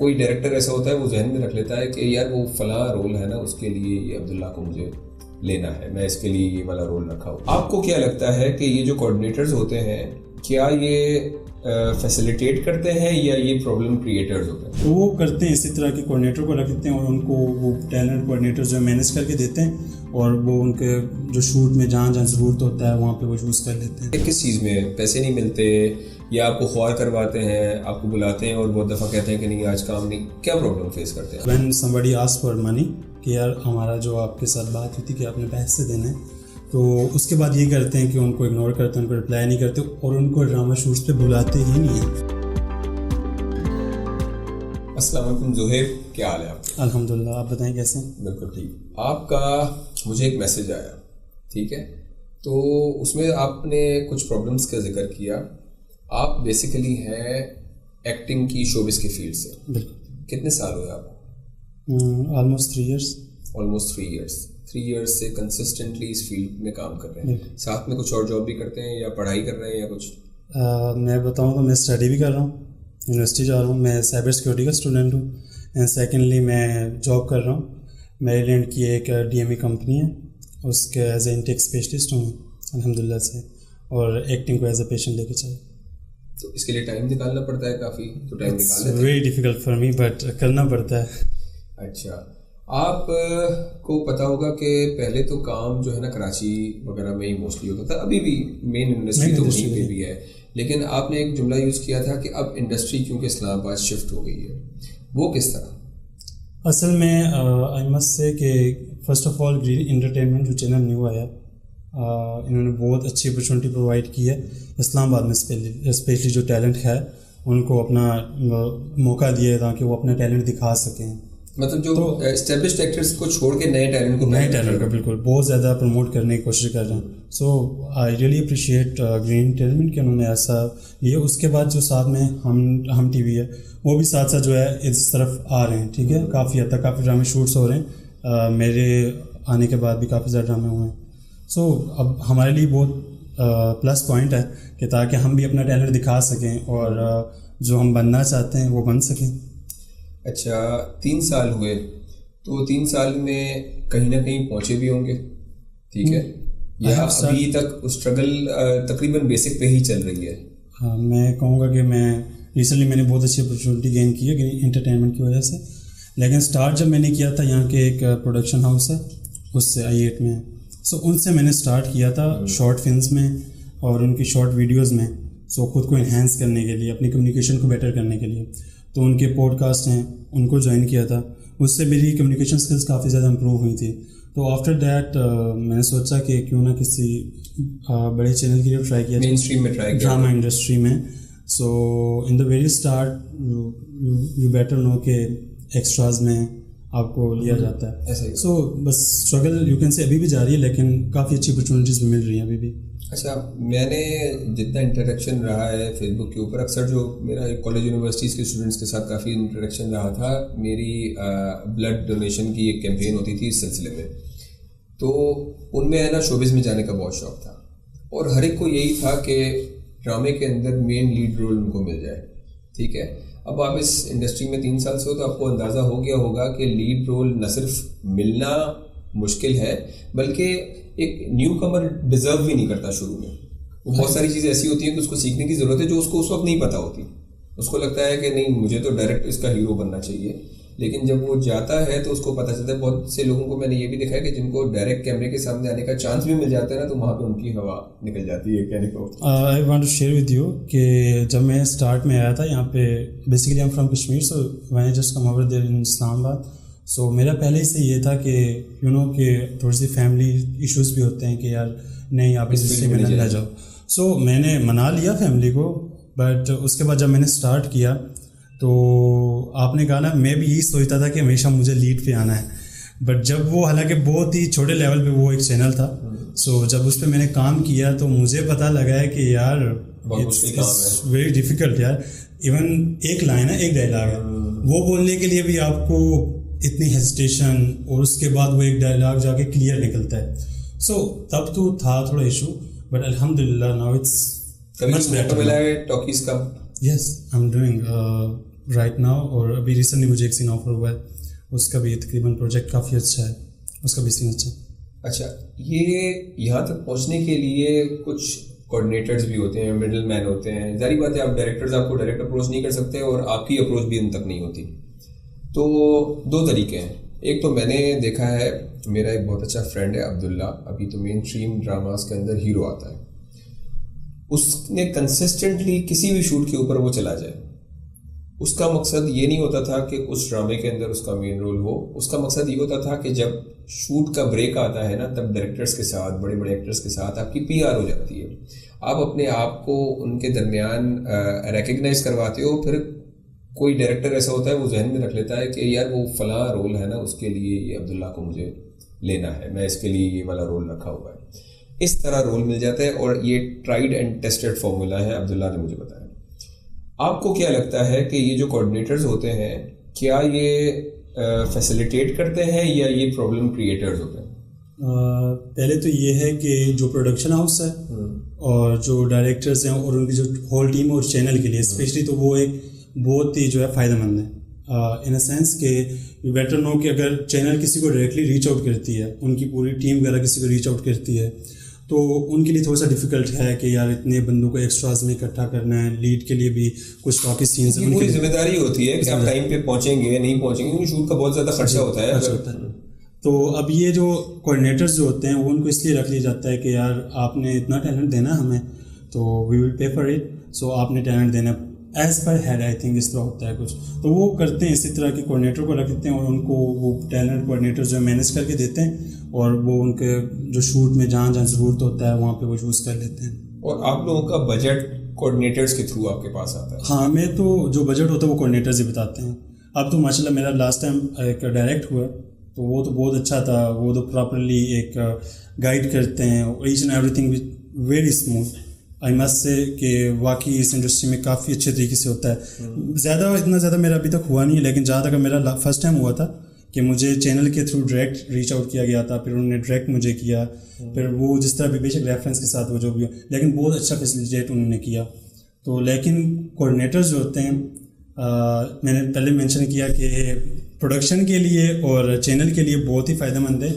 کوئی ڈائریکٹر ایسا ہوتا ہے وہ ذہن میں رکھ لیتا ہے کہ یار وہ فلاں رول ہے نا اس کے لیے یہ عبداللہ کو مجھے لینا ہے, میں اس کے لیے یہ والا رول رکھا ہوں. آپ کو کیا لگتا ہے کہ یہ جو کوآرڈینیٹرز ہوتے ہیں کیا یہ فیسیلیٹیٹ کرتے ہیں یا یہ پرابلم کریٹرز ہوتے ہیں؟ وہ کرتے ہیں, اسی طرح کے کوآرڈینیٹر کو رکھتے ہیں اور ان کو وہ ٹیلنٹ کوآرڈینیٹر جو مینیج کر کے دیتے ہیں اور وہ ان کے جو شوٹ میں جہاں جہاں ضرورت ہوتا ہے وہاں پہ وہ یوز کر لیتے ہیں. کس چیز میں پیسے نہیں ملتے یا آپ کو خوار کرواتے ہیں, آپ کو بلاتے ہیں اور بہت دفعہ کہتے ہیں کہ نہیں آج کام نہیں, کیا پرابلم فیس کرتے ہیں؟ When somebody asks for money کہ یار ہمارا جو آپ کے ساتھ بات ہوئی تھی کہ آپ نے پیسے دینے ہیں, تو اس کے بعد یہ کرتے ہیں کہ ان کو اگنور کرتے ہیں, ان کو رپلائی نہیں کرتے اور ان کو ڈرامہ شوٹس پہ بلاتے ہی نہیں ہیں. السلام علیکم زہیب, کیا حال ہے آپ کا؟ الحمدللہ, آپ بتائیں کیسے ہیں؟ بالکل ٹھیک. آپ کا مجھے ایک میسیج آیا, ٹھیک ہے, تو اس میں آپ نے کچھ پرابلمس کا ذکر کیا. آپ بیسیکلی ہیں ایکٹنگ کی شوبز کی فیلڈ سے. بالکل. کتنے سال ہوئے آپ کو؟ Almost 3 years. Almost 3 years. 3 years سے کنسسٹنٹلی اس فیلڈ میں کام کر رہے ہیں. ساتھ میں کچھ اور جاب بھی کرتے ہیں یا پڑھائی کر رہے ہیں یا کچھ؟ میں بتاؤں تو میں اسٹڈی بھی کر رہا ہوں, یونیورسٹی جا رہا ہوں, میں سائبر سیکورٹی کا اسٹوڈنٹ ہوں. اینڈ سیکنڈلی میں جاب کر رہا ہوں. میری لینڈ کی ایک DME کمپنی ہے, اس کے ایز اے انٹیک اسپیشلسٹ ہوں الحمدللہ سے, اور ایکٹنگ کو ایز اے پیشنٹ لے کے چلے. تو اس کے لیے ٹائم نکالنا پڑتا ہے کافی, تو ٹائم نکالنا very difficult for me but کرنا پڑتا ہے. اچھا, آپ کو پتا ہوگا کہ پہلے تو کام جو ہے نا کراچی وغیرہ میں ہی موسٹلی ہوتا تھا, ابھی بھی مین انڈسٹری تو وہیں پہ بھی ہے, لیکن آپ نے ایک جملہ یوز کیا تھا کہ اب انڈسٹری کیونکہ اسلام آباد شفٹ ہو گئی ہے, وہ کس طرح؟ اصل میں آئی مسٹ سے کہ first of all green entertainment جو چینل نیو آیا, انہوں نے بہت اچھی اپرچونیٹی پرووائڈ کی ہے اسلام آباد میں, اسپیشلی جو ٹیلنٹ ہے ان کو اپنا موقع دیا ہے تاکہ وہ اپنا ٹیلنٹ دکھا سکیں. مطلب جو اسٹیبلشڈ ایکٹرز کو چھوڑ کے نئے ٹیلنٹ کا بالکل بہت زیادہ پروموٹ کرنے کی کوشش کر رہے ہیں. So I really appreciate Green Entertainment کہ انہوں نے ایسا لیا. اس کے بعد جو ساتھ میں ہم ٹی وی ہے وہ بھی ساتھ ساتھ جو ہے اس طرف آ رہے ہیں, ٹھیک ہے, کافی حد تک کافی ڈرامے شوٹس ہو رہے ہیں. میرے آنے کے بعد بھی کافی زیادہ ڈرامے ہوئے ہیں. سو اب ہمارے لیے بہت پلس پوائنٹ ہے کہ تاکہ ہم بھی اپنا ٹیلنٹ دکھا سکیں اور جو ہم بننا چاہتے ہیں وہ بن سکیں. اچھا, 3 سال ہوئے, تو 3 سال میں کہیں نہ کہیں پہنچے بھی ہوں گے, ٹھیک ہے, یا ابھی تک اسٹرگل تقریباً بیسک پہ ہی چل رہی ہے؟ ہاں, میں کہوں گا کہ ریسنٹلی میں نے بہت اچھی اپرچونیٹی گین کی ہے انٹرٹینمنٹ کی وجہ سے. لیکن اسٹارٹ جب میں نے کیا تھا, یہاں کے ایک پروڈکشن ہاؤس ہے اس سے I8 میں, سو ان سے میں نے اسٹارٹ کیا تھا شارٹ فلمس میں اور ان کی شارٹ ویڈیوز میں, سو خود کو انہینس کرنے کے لیے, اپنی کمیونیکیشن کو بیٹر کرنے کے لیے. تو ان کے پوڈ کاسٹ ہیں ان کو جوائن کیا تھا, اس سے میری کمیونیکیشن اسکلس کافی زیادہ امپروو ہوئی تھی. تو آفٹر دیٹ میں نے سوچا کہ کیوں نہ کسی بڑے چینل کے لیے ٹرائی کیا, مین اسٹریم میں ٹرائی, ڈرامہ انڈسٹری میں. So in the very start you better know کہ ایکسٹراز میں آپ کو لیا جاتا ہے. سو بس اسٹرگل یو کین سے ابھی بھی جاری ہے, لیکن کافی اچھی اپرچونیٹیز بھی مل رہی ہیں ابھی بھی. اچھا, میں نے جتنا انٹریکشن رہا ہے فیس بک کے اوپر, اکثر جو میرا کالج یونیورسٹیز کے اسٹوڈنٹس کے ساتھ کافی انٹریکشن رہا تھا. میری بلڈ ڈونیشن کی ایک کیمپین ہوتی تھی اس سلسلے میں, تو ان میں ہے نا شوبز میں جانے کا بہت شوق تھا, اور ہر ایک کو یہی تھا کہ ڈرامے کے اندر مین لیڈ رول ان کو مل جائے, ٹھیک ہے. اب آپ اس انڈسٹری میں 3 سال سے ہو تو آپ کو اندازہ ہو گیا ہوگا کہ لیڈ رول نہ صرف ملنا مشکل ہے بلکہ ایک نیو کمر ڈیزرو بھی نہیں کرتا شروع میں. وہ بہت ساری چیزیں ایسی ہوتی ہیں کہ اس کو سیکھنے کی ضرورت ہے جو اس کو اس وقت نہیں پتہ ہوتی. اس کو لگتا ہے کہ نہیں مجھے تو ڈائریکٹ اس کا ہیرو بننا چاہیے, لیکن جب وہ جاتا ہے تو اس کو پتہ چلتا ہے. بہت سے لوگوں کو میں نے یہ بھی دیکھا ہے کہ جن کو ڈائریکٹ کیمرے کے سامنے آنے کا چانس بھی مل جاتا ہے نا, تو وہاں پہ ان کی ہوا نکل جاتی ہے. کہنے کو I want to share with you کہ جب میں اسٹارٹ میں آیا تھا یہاں پہ, basically I am from Kashmir, so when I just come over there in Islamabad. سو میرا پہلے ہی سے یہ تھا کہ یو نو کہ تھوڑی سی فیملی ایشوز بھی ہوتے ہیں کہ یار نہیں آپ اس سے میں نہ رہ جاؤ. سو میں نے منا لیا فیملی کو, بٹ اس کے بعد جب میں نے اسٹارٹ کیا تو آپ نے کہا نا, میں بھی یہی سوچتا تھا کہ ہمیشہ مجھے لیڈ پہ آنا ہے. بٹ جب وہ حالانکہ بہت ہی چھوٹے لیول پہ وہ ایک چینل تھا, سو جب اس پہ میں نے کام کیا تو مجھے پتہ لگا ہے کہ یار ویری ڈیفیکلٹ یار. ایون ایک لائن ہے, ایک ڈائلاگ ہے, وہ بولنے کے لیے بھی آپ کو اتنی ہیزیٹیشن, اور اس کے بعد وہ ایک ڈائلاگ جا کے کلیئر نکلتا ہے. سو تب تو تھا تھوڑا ایشو, بٹ الحمدللہ ناؤ اٹس مچ بیٹر. ملا ہے ٹاکیز کا؟ Yes I am doing right now, اور ابھی ریسنٹلی مجھے ایک سین آفر ہوا ہے, اس کا بھی تقریباً پروجیکٹ کافی اچھا ہے, اس کا بھی سین اچھا ہے. اچھا, یہ یہاں تک پہنچنے کے لیے کچھ کوآرڈینیٹرز بھی ہوتے ہیں, مڈل مین ہوتے ہیں. ظاہری بات ہے آپ ڈائریکٹرز آپ کو ڈائریکٹ اپروچ نہیں کر سکتے اور آپ کی اپروچ بھی ان تک نہیں ہوتی. تو دو طریقے ہیں. ایک تو میں نے دیکھا ہے, میرا ایک بہت اچھا فرینڈ ہے عبداللہ, ابھی تو مین اسٹریم ڈراماز کے اندر ہیرو آتا ہے. اس نے کنسسٹنٹلی کسی بھی شوٹ کے اوپر وہ چلا جائے. اس کا مقصد یہ نہیں ہوتا تھا کہ اس ڈرامے کے اندر اس کا مین رول ہو, اس کا مقصد یہ ہوتا تھا کہ جب شوٹ کا بریک آتا ہے نا, تب ڈائریکٹرز کے ساتھ, بڑے بڑے ایکٹرز کے ساتھ آپ کی PR ہو جاتی ہے. آپ اپنے آپ کو ان کے درمیان ریکگنائز کرواتے ہو. پھر کوئی ڈائریکٹر ایسا ہوتا ہے وہ ذہن میں رکھ لیتا ہے کہ یار وہ فلاں رول ہے نا, اس کے لیے یہ عبداللہ کو مجھے لینا ہے, میں اس کے لیے یہ والا رول رکھا ہوا ہے. اس طرح رول مل جاتا ہے, اور یہ ٹرائیڈ اینڈ ٹیسٹڈ فارمولا ہے, عبداللہ نے مجھے بتایا. آپ کو کیا لگتا ہے کہ یہ جو کوآرڈینیٹرز ہوتے ہیں, کیا یہ فیسیلیٹیٹ کرتے ہیں یا یہ پرابلم کریٹرز ہوتے ہیں؟ پہلے تو یہ ہے کہ جو پروڈکشن ہاؤس ہے اور جو ڈائریکٹرز ہیں اور ان کی جو ہول ٹیم اور چینل کے لیے اسپیشلی, تو وہ ایک بہت ہی جو ہے فائدہ مند ہے ان اے سینس کہ یو بیٹر نو کہ اگر چینل کسی کو ڈائریکٹلی ریچ آؤٹ کرتی ہے, ان کی پوری ٹیم وغیرہ کسی کو ریچ آؤٹ کرتی ہے, تو ان کے لیے تھوڑا سا ڈیفیکلٹ ہے کہ یار اتنے بندوں کو ایکسٹراز میں اکٹھا کرنا ہے. لیڈ کے لیے بھی کچھ ٹاکی سینس ان کی ذمہ داری ہوتی ہے کہ آپ ٹائم پہ پہنچیں گے نہیں پہنچیں گے, کیونکہ شوٹ کا بہت زیادہ خرچہ ہوتا ہے. تو اب یہ جو کوآرڈینیٹرز جو ہوتے ہیں وہ ان کو اس لیے رکھ لیا جاتا ہے کہ یار آپ نے اتنا ٹیلنٹ دینا ہمیں, تو وی ول پے فار اٹ, سو آپ نے ٹیلنٹ دینا ایز پر ہیڈ. آئی تھنک اس طرح ہوتا ہے کچھ, تو وہ کرتے ہیں اسی طرح کے کوآرڈینیٹر کو رکھتے ہیں اور ان کو وہ ٹیلنٹ کوآرڈینیٹر جو ہے مینیج کر کے دیتے ہیں, اور وہ ان کے جو شوٹ میں جہاں جہاں ضرورت ہوتا ہے وہاں پہ وہ یوز کر لیتے ہیں. اور آپ لوگوں کا بجٹ کوآرڈینیٹرز کے تھرو آپ کے پاس آتا ہے؟ ہاں, میں تو جو بجٹ ہوتا ہے وہ کوآرڈینیٹرز ہی بتاتے ہیں. اب تو ماشاء اللہ میرا لاسٹ ٹائم ایک ڈائریکٹ ہوا تو وہ تو بہت اچھا تھا, وہ تو پراپرلی ایک گائیڈ کرتے ہیں, each and everything very smooth. I must say کہ واقعی اس انڈسٹری میں کافی اچھے طریقے سے ہوتا ہے. اتنا زیادہ میرا ابھی تک ہوا نہیں ہے, لیکن جہاں تک میرا فرسٹ ٹائم ہوا تھا کہ مجھے چینل کے تھرو ڈائریکٹ ریچ آؤٹ کیا گیا تھا, پھر انہوں نے ڈائریکٹ مجھے کیا, پھر وہ جس طرح بھی بے شک ریفرنس کے ساتھ وہ جو بھی ہو, لیکن بہت اچھا فیسیلیٹیٹ انہوں نے کیا. تو لیکن کوآرڈینیٹرز جو ہوتے ہیں, میں نے پہلے مینشن کیا کہ پروڈکشن کے لیے اور چینل کے لیے بہت ہی فائدہ مند ہے,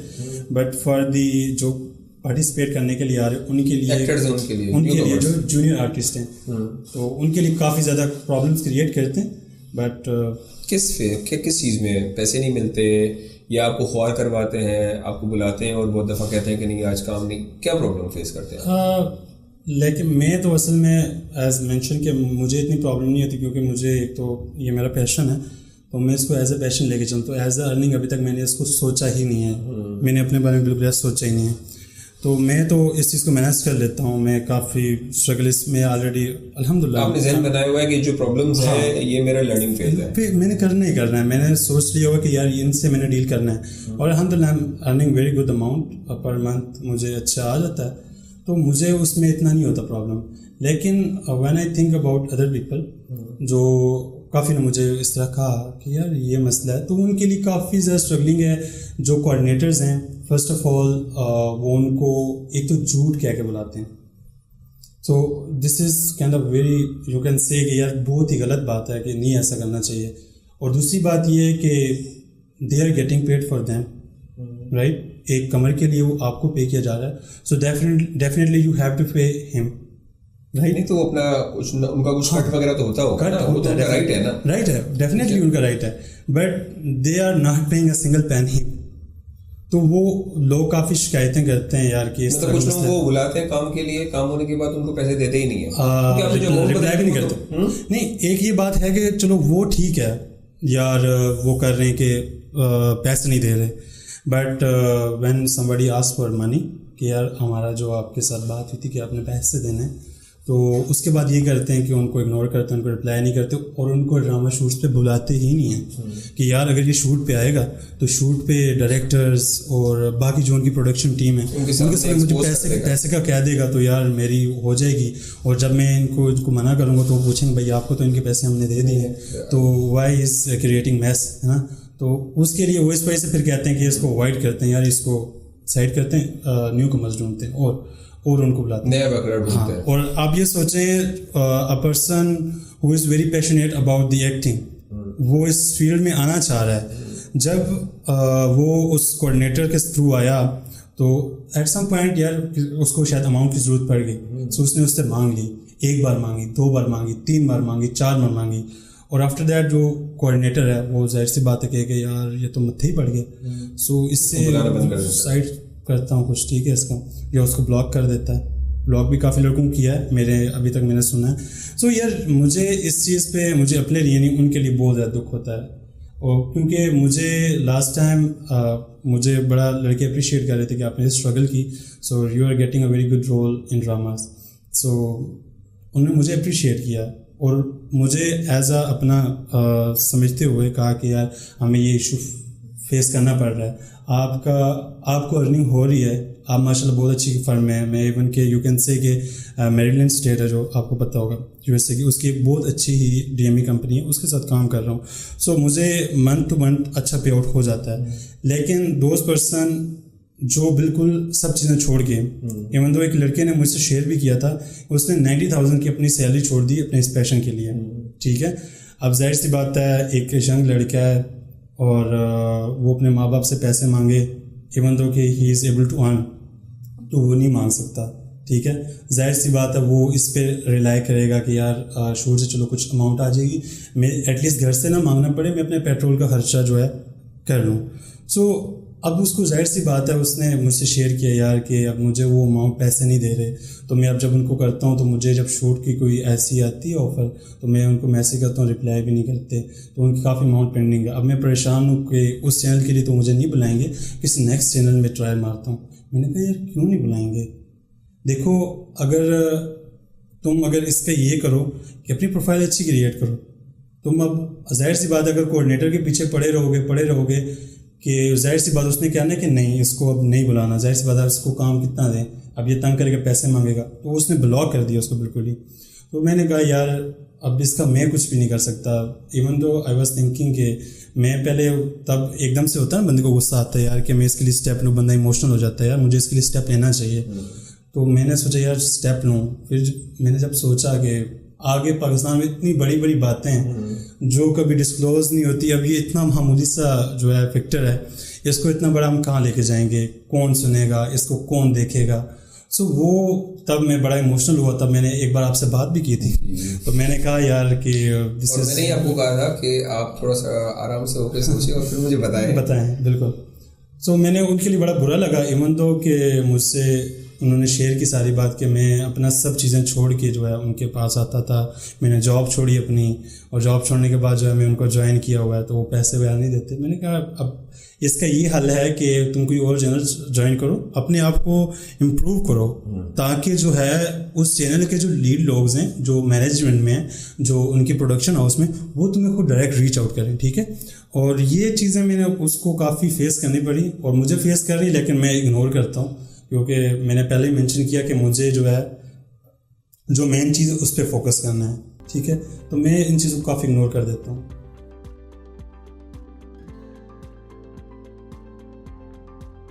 بٹ فار دی جو پارٹیسپیٹ کرنے کے لیے آ رہے ان کے لیے جو جونیئر آرٹسٹ ہیں تو ان کے لیے کافی زیادہ پرابلمس کریٹ کرتے ہیں. بٹ کس چیز میں پیسے نہیں ملتے, یا آپ کو خوار کرواتے ہیں, آپ کو بلاتے ہیں اور بہت دفعہ کہتے ہیں کہ نہیں آج کام نہیں, کیا پرابلم فیس کرتے ہیں؟ لیکن میں تو اصل میں ایز مینشن کہ مجھے اتنی پرابلم نہیں ہوتی, کیونکہ مجھے ایک تو یہ میرا پیشن ہے, تو میں اس کو ایز اے پیشن لے کے چلتا ہوں. ایز اے ارننگ ابھی تک میں نے اس کو سوچا ہی نہیں ہے, میں نے اپنے بارے میں بالکل سوچا ہی نہیں ہے. تو میں تو اس چیز کو مینیج کر لیتا ہوں. میں کافی اسٹرگل اس میں آلریڈی الحمد للہ آپ نے ذہن بنایا ہوا ہے کہ جو پرابلمس ہیں یہ میرا لرننگ فیز ہے, پھر میں نے کرنا ہی کرنا ہے. میں نے سوچ لیا ہوا کہ یار ان سے میں نے ڈیل کرنا ہے, اور الحمد للہ earning very good amount per month مجھے اچھا آ جاتا ہے, تو مجھے اس میں اتنا نہیں ہوتا پرابلم. لیکن when I think about other people جو کافی نے مجھے اس طرح کہا کہ یار یہ مسئلہ ہے, تو ان کے لیے کافی زیادہ اسٹرگلنگ ہے. جو کوآرڈینیٹرز ہیں فرسٹ آف آل وہ ان کو ایک تو جھوٹ کہہ کے بلاتے ہیں, so this is kind of very you can say کہ یار بہت ہی غلط بات ہے کہ نہیں ایسا کرنا چاہیے. اور دوسری بات یہ ہے کہ they are getting paid for them, right, ایک کمر کے لیے وہ آپ کو پے کیا جا رہا ہے, so definitely you have to pay ہم, رائٹ. نہیں تو اپنا کچھ ان کا کچھ کٹ وغیرہ تو ہوتا ہوگا, وہ تو رائٹ ہے نا, رائٹ ہے, ڈیفینیٹلی ان کا رائٹ ہے, but they are not paying a single penny. تو وہ لوگ کافی شکایتیں کرتے ہیں یار کہ اس طرح کچھ لوگ وہ بلاتے ہیں کام کے لیے, کام ہونے کے بعد ان کو پیسے دیتے ہی نہیں ہیں, رپلائی بھی نہیں کرتے. نہیں, ایک یہ بات ہے کہ چلو وہ ٹھیک ہے یار, وہ کر رہے ہیں کہ پیسے نہیں دے رہے, but when somebody asks for money کہ یار ہمارا جو آپ کے ساتھ بات ہوئی تھی کہ آپ نے پیسے دینے ہیں, تو اس کے بعد یہ کرتے ہیں کہ ان کو اگنور کرتے ہیں, ان کو رپلائی نہیں کرتے, اور ان کو ڈرامہ شوٹس پہ بلاتے ہی نہیں ہیں کہ یار اگر یہ شوٹ پہ آئے گا تو شوٹ پہ ڈائریکٹرز اور باقی جو ان کی پروڈکشن ٹیم ہے ان کے ساتھ مجھے پیسے کا کہہ دے گا تو یار میری ہو جائے گی. اور جب میں ان کو منع کروں گا تو وہ پوچھیں گے بھائی آپ کو تو ان کے پیسے ہم نے دے دیے ہیں, تو وائی از کریٹنگ میس, ہے نا. تو اس کے لیے وہ اس وجہ سے پھر کہتے ہیں کہ اس کو اوائڈ کرتے ہیں, یار اس کو سائڈ کرتے ہیں, نیو کمرز ڈھونڈتے ہیں اور ان کو بلاتے ہیں. اور آپ یہ سوچیں, a person who is very passionate about the acting, وہ اس فیلڈ میں آنا چاہ رہا ہے. جب وہ اس کوآرڈینیٹر کے تھرو آیا تو ایٹ سم پوائنٹ یار اس کو شاید اماؤنٹ کی ضرورت پڑ گئی. سو اس نے اس سے مانگ لی, 1 بار مانگی, 2 بار مانگی, 3 بار مانگی, 4 بار مانگی. اور آفٹر دیٹ جو کوآرڈینیٹر ہے وہ ظاہر سی بات ہے کہ یار یہ تو متھے ہی پڑ گئے. سو اس سے سائڈ کرتا ہوں کچھ, ٹھیک ہے, اس کا یا اس کو بلاک کر دیتا ہے. بلاک بھی کافی لڑکوں کیا ہے میرے, ابھی تک میں نے سنا ہے. سو یار مجھے اس چیز پہ مجھے اپنے لیے نہیں ان کے لیے بہت زیادہ دکھ ہوتا ہے. اور کیونکہ مجھے لاسٹ ٹائم مجھے بڑا لڑکے اپریشیٹ کر رہے تھے کہ آپ نے اسٹرگل کی, so you are getting a very good role in dramas. سو انہوں نے مجھے اپریشیٹ کیا اور مجھے ایز اے اپنا سمجھتے ہوئے کہا کہ یار ہمیں یہ ایشو فیس کرنا پڑ رہا ہے, آپ کو ارننگ ہو رہی ہے, آپ ماشاء اللہ بہت اچھی فرم ہے. میں ایون کہ یو کین سے کہ میریلینڈ اسٹیٹ ہے جو آپ کو پتہ ہوگا یو ایس اے کی, اس کی ایک بہت اچھی ہی ڈی ایم ای کمپنی ہے, اس کے ساتھ کام کر رہا ہوں. سو مجھے منتھ ٹو منتھ اچھا پے آؤٹ ہو جاتا ہے. لیکن دوز پرسن جو بالکل سب چیزیں چھوڑ کے, ایون دو ایک لڑکے نے مجھ سے شیئر بھی کیا تھا, اس نے 90,000 کی اپنی سیلری چھوڑ دی اپنے اس پیشن کے لیے, ٹھیک ہے. اب ظاہر سی بات ہے ایک ینگ لڑکا ہے اور وہ اپنے ماں باپ سے پیسے مانگے, ایون دو کہ ہی از ایبل ٹو ارن, تو وہ نہیں مانگ سکتا, ٹھیک ہے. ظاہر سی بات ہے وہ اس پہ ریلائی کرے گا کہ یار شور سے چلو کچھ اماؤنٹ آ جائے گی, میں ایٹ لیسٹ گھر سے نہ مانگنا پڑے, میں اپنے پیٹرول کا خرچہ جو ہے کر لوں. سو اب اس کو ظاہر سی بات ہے اس نے مجھ سے شیئر کیا یار کہ اب مجھے وہ اماؤنٹ پیسے نہیں دے رہے, تو میں اب جب ان کو کرتا ہوں تو مجھے جب شوٹ کی کوئی ایسی آتی ہے آفر تو میں ان کو میسیج کرتا ہوں, رپلائی بھی نہیں کرتے, تو ان کی کافی اماؤنٹ پینڈنگ ہے. اب میں پریشان ہوں کہ اس چینل کے لیے تو مجھے نہیں بلائیں گے, کسی نیکسٹ چینل میں ٹرائی مارتا ہوں. میں نے کہا یار کیوں نہیں بلائیں گے, دیکھو اگر اس پہ یہ کرو کہ اپنی پروفائل اچھی کریٹ کرو, تم اب ظاہر سی بات اگر کوآرڈینیٹر کے پیچھے پڑے رہو گے کہ ظاہر سی بات اس نے کہنا ہے کہ نہیں اس کو اب نہیں بلانا, ظاہر سی بات ہے اس کو کام کتنا دیں, اب یہ تنگ کرے گا پیسے مانگے گا, تو اس نے بلاک کر دیا اس کو بالکل ہی. تو میں نے کہا یار اب اس کا میں کچھ بھی نہیں کر سکتا. Even though I was thinking کہ میں پہلے تب ایک دم سے ہوتا ہے نا بندے کو غصہ آتا ہے یار کہ میں اس کے لیے اسٹیپ لوں, بندہ ایموشنل ہو جاتا ہے یار مجھے اس کے لیے اسٹیپ لینا چاہیے. تو میں نے سوچا یار اسٹیپ لوں. پھر میں نے جب سوچا کہ آگے پاکستان میں اتنی بڑی بڑی باتیں ہیں جو کبھی ڈسکلوز نہیں ہوتی, اب یہ اتنا معمولی سا جو ہے فیکٹر ہے, اس کو اتنا بڑا ہم کہاں لے کے جائیں گے, کون سنے گا اس کو, کون دیکھے گا. سو وہ تب میں بڑا ایموشنل ہوا. تب میں نے ایک بار آپ سے بات بھی کی تھی, تو میں نے کہا یار کہ میں نے آپ کو کہا تھا کہ آپ تھوڑا سا آرام سے ہو کے سوچیں اور پھر مجھے بتائیں. بالکل. سو میں نے ان کے لیے بڑا برا لگا, ایون دو کہ مجھ سے انہوں نے شیئر کی ساری بات کہ میں اپنا سب چیزیں چھوڑ کے جو ہے ان کے پاس آتا تھا. میں نے جاب چھوڑی اپنی, اور جاب چھوڑنے کے بعد جو ہے میں ان کو جوائن کیا ہوا ہے, تو وہ پیسے وغیرہ نہیں دیتے. میں نے کہا اب اس کا یہ حل ہے کہ تم کوئی اور چینل جوائن کرو, اپنے آپ کو امپروو کرو, تاکہ جو ہے اس چینل کے جو لیڈ لوگز ہیں جو مینجمنٹ میں ہیں, جو ان کی پروڈکشن ہاؤس میں, وہ تمہیں خود ڈائریکٹ ریچ آؤٹ کریں, ٹھیک ہے. اور یہ چیزیں میں نے اس کو کافی فیس کرنی پڑی, اور مجھے فیس کر رہی, لیکن میں اگنور کرتا ہوں کیونکہ میں نے پہلے ہی مینشن کیا کہ مجھے جو ہے جو مین چیز اس پہ فوکس کرنا ہے, ٹھیک ہے. تو میں ان چیزوں کو کافی اگنور کر دیتا ہوں.